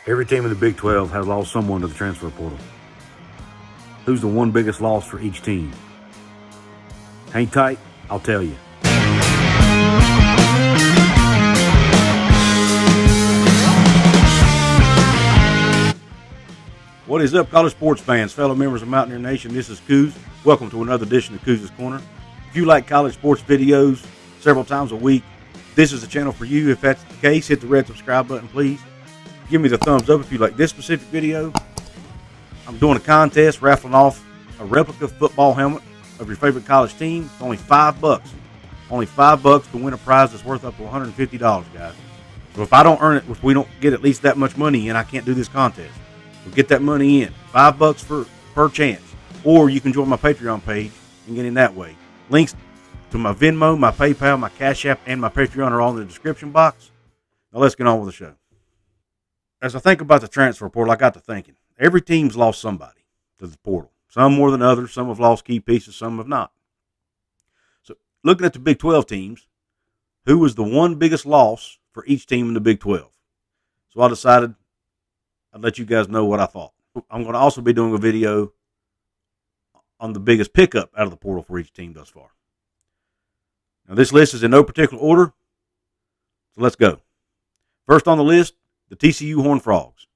Every team in the Big 12 has lost someone to the transfer portal. Who's the one biggest loss for each team? Hang tight, I'll tell you. What is up, college sports fans, fellow members of Mountaineer Nation? This is Couz. Welcome to another edition of Couz's Corner. If you like college sports videos several times a week, this is the channel for you. If that's the case, hit the red subscribe button, please. Give me the thumbs up if you like this specific video. I'm doing a contest, raffling off a replica football helmet of your favorite college team. It's only $5. Only $5 to win a prize that's worth up to $150, guys. So if I don't earn it, if we don't get at least that much money in, I can't do this contest. So get that money in. $5 per chance. Or you can join my Patreon page and get in that way. Links to my Venmo, my PayPal, my Cash App, and my Patreon are all in the description box. Now let's get on with the show. As I think about the transfer portal, I got to thinking. Every team's lost somebody to the portal. Some more than others. Some have lost key pieces. Some have not. So looking at the Big 12 teams, who was the one biggest loss for each team in the Big 12? So I decided I'd let you guys know what I thought. I'm going to also be doing a video on the biggest pickup out of the portal for each team thus far. Now this list is in no particular order. So let's go. First on the list, the TCU Horned Frogs.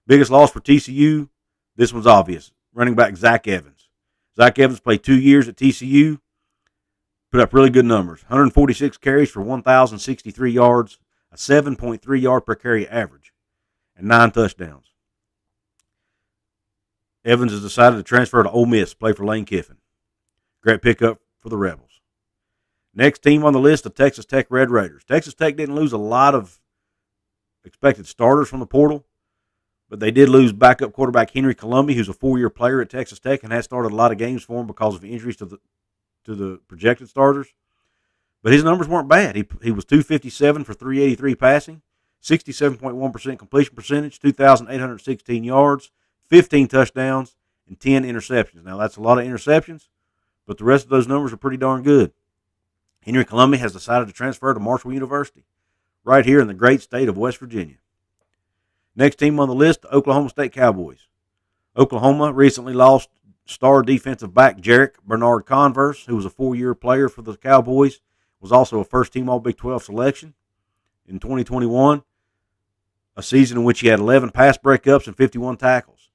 Biggest loss for TCU, this one's obvious. Running back Zach Evans. Zach Evans played 2 years at TCU, put up really good numbers. 146 carries for 1,063 yards, a 7.3 yard per carry average, and 9 touchdowns. Evans has decided to transfer to Ole Miss, play for Lane Kiffin. Great pickup for the Rebels. Next team on the list, the Texas Tech Red Raiders. Texas Tech didn't lose a lot of expected starters from the portal, but they did lose backup quarterback Henry Columbi, who's a 4-year player at Texas Tech and has started a lot of games for him because of injuries to the projected starters. But his numbers weren't bad. He was 257 for 383 passing, 67.1% completion percentage, 2,816 yards, 15 touchdowns, and 10 interceptions. Now, that's a lot of interceptions, but the rest of those numbers are pretty darn good. Henry Columbi has decided to transfer to Marshall University, right here in the great state of West Virginia. Next team on the list, the Oklahoma State Cowboys. Oklahoma recently lost star defensive back Jerrick Bernard-Converse, who was a 4-year player for the Cowboys, was also a first-team All-Big 12 selection in 2021, a season in which he had 11 pass breakups and 51 tackles.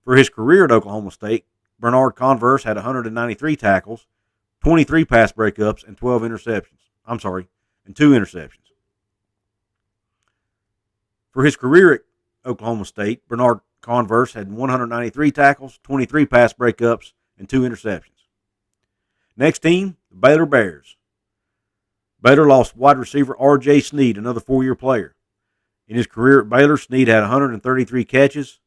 For his career at Oklahoma State, Bernard-Converse had 193 tackles, 23 pass breakups, and 2 interceptions. For his career at Oklahoma State, Bernard-Converse had 193 tackles, 23 pass breakups, and 2 interceptions. Next team, the Baylor Bears. Baylor lost wide receiver R.J. Sneed, another 4-year player. In his career at Baylor, Sneed had 133 catches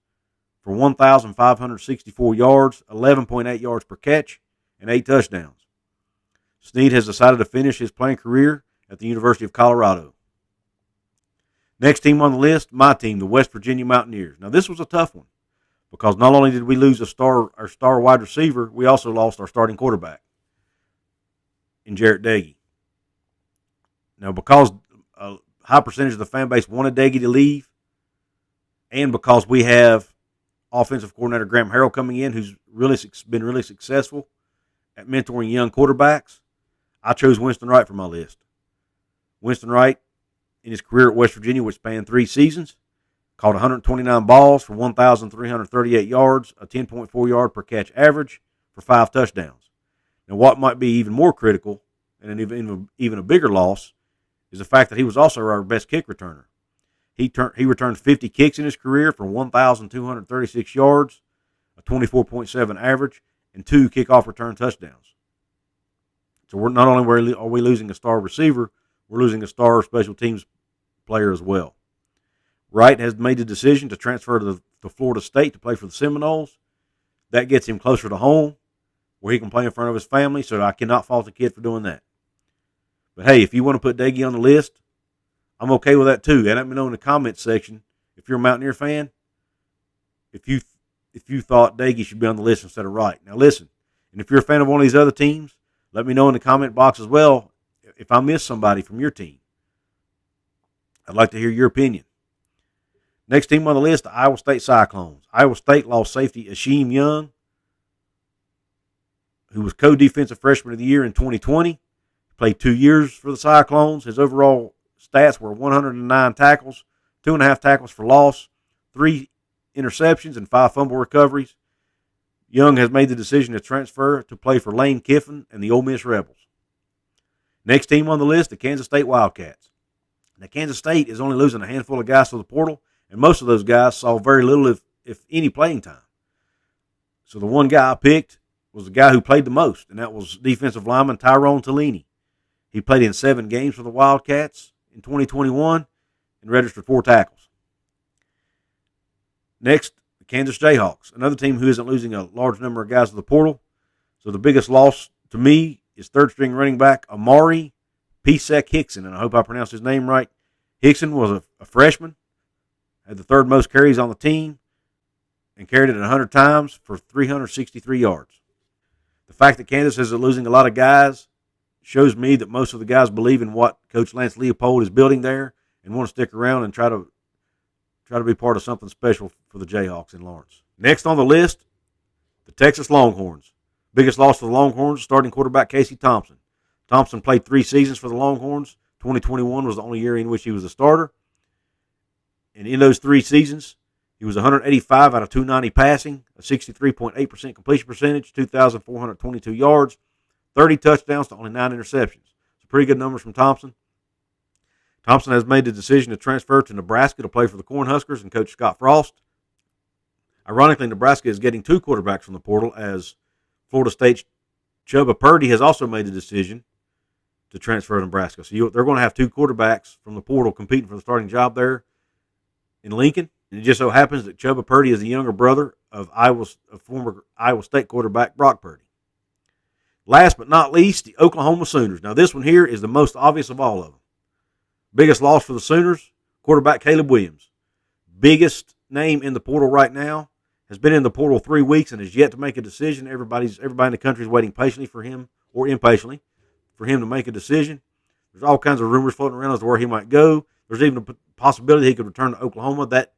for 1,564 yards, 11.8 yards per catch, and 8 touchdowns. Sneed has decided to finish his playing career at the University of Colorado. Next team on the list, my team, the West Virginia Mountaineers. Now, this was a tough one because not only did we lose our star wide receiver, we also lost our starting quarterback in Jerrick. Now, because a high percentage of the fan base wanted Daggy to leave, and because we have offensive coordinator Graham Harrell coming in, who's been really successful at mentoring young quarterbacks, I chose Winston Wright for my list. Winston Wright, in his career at West Virginia, which spanned 3 seasons, caught 129 balls for 1,338 yards, a 10.4 yard per catch average for 5 touchdowns. Now, what might be even more critical and even a bigger loss is the fact that he was also our best kick returner. He returned 50 kicks in his career for 1,236 yards, a 24.7 average, and 2 kickoff return touchdowns. So we're not only are we losing a star receiver, we're losing a star special teams player as well. Wright has made the decision to transfer to Florida State to play for the Seminoles. That gets him closer to home, where he can play in front of his family, so I cannot fault the kid for doing that. But hey, if you want to put Daggy on the list, I'm okay with that too. And let me know in the comments section, if you're a Mountaineer fan, if you thought Daggy should be on the list instead of Wright. Now listen, and if you're a fan of one of these other teams, let me know in the comment box as well if I missed somebody from your team. I'd like to hear your opinion. Next team on the list, the Iowa State Cyclones. Iowa State lost safety Isheem Young, who was co-defensive freshman of the year in 2020. Played 2 years for the Cyclones. His overall stats were 109 tackles, 2.5 tackles for loss, 3 interceptions, and 5 fumble recoveries. Young has made the decision to transfer to play for Lane Kiffin and the Ole Miss Rebels. Next team on the list, the Kansas State Wildcats. Now, Kansas State is only losing a handful of guys to the portal, and most of those guys saw very little, if any, playing time. So the one guy I picked was the guy who played the most, and that was defensive lineman Tyrone Taleni. He played in 7 games for the Wildcats in 2021 and registered 4 tackles. Next, the Kansas Jayhawks, another team who isn't losing a large number of guys to the portal. So the biggest loss to me is third-string running back Amari Pesek-Hickson, and I hope I pronounced his name right. Hickson was a freshman, had the 3rd most carries on the team, and carried it 100 times for 363 yards. The fact that Kansas is losing a lot of guys shows me that most of the guys believe in what Coach Lance Leopold is building there and want to stick around and try to be part of something special for the Jayhawks in Lawrence. Next on the list, the Texas Longhorns. Biggest loss for the Longhorns, starting quarterback Casey Thompson. Thompson played 3 seasons for the Longhorns. 2021 was the only year in which he was a starter. And in those 3 seasons, he was 185 out of 290 passing, a 63.8% completion percentage, 2,422 yards, 30 touchdowns to only 9 interceptions. So pretty good numbers from Thompson. Thompson has made the decision to transfer to Nebraska to play for the Cornhuskers and coach Scott Frost. Ironically, Nebraska is getting 2 quarterbacks from the portal, as Florida State's Chubba Purdy has also made the decision to transfer to Nebraska. So they're going to have 2 quarterbacks from the portal competing for the starting job there in Lincoln. And it just so happens that Chubba Purdy is the younger brother of former Iowa State quarterback Brock Purdy. Last but not least, the Oklahoma Sooners. Now, this one here is the most obvious of all of them. Biggest loss for the Sooners, quarterback Caleb Williams. Biggest name in the portal right now. Has been in the portal 3 weeks and has yet to make a decision. Everybody in the country is waiting patiently for him, or impatiently, for him to make a decision. There's all kinds of rumors floating around as to where he might go. There's even a possibility he could return to Oklahoma. That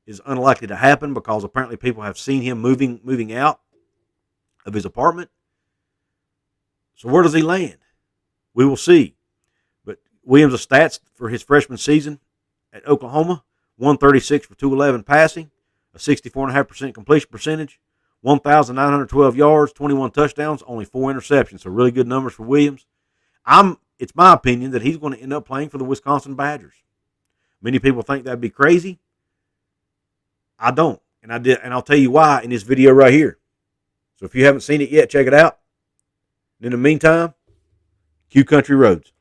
is unlikely to happen because apparently people have seen him moving out of his apartment. So where does he land? We will see. But Williams' stats for his freshman season at Oklahoma, 136 for 211 passing, a 64.5% completion percentage, 1,912 yards, 21 touchdowns, only 4 interceptions. So really good numbers for Williams. It's my opinion that he's going to end up playing for the Wisconsin Badgers. Many people think that'd be crazy. I don't. And I'll tell you why in this video right here. So if you haven't seen it yet, check it out. And in the meantime, Q Country Roads.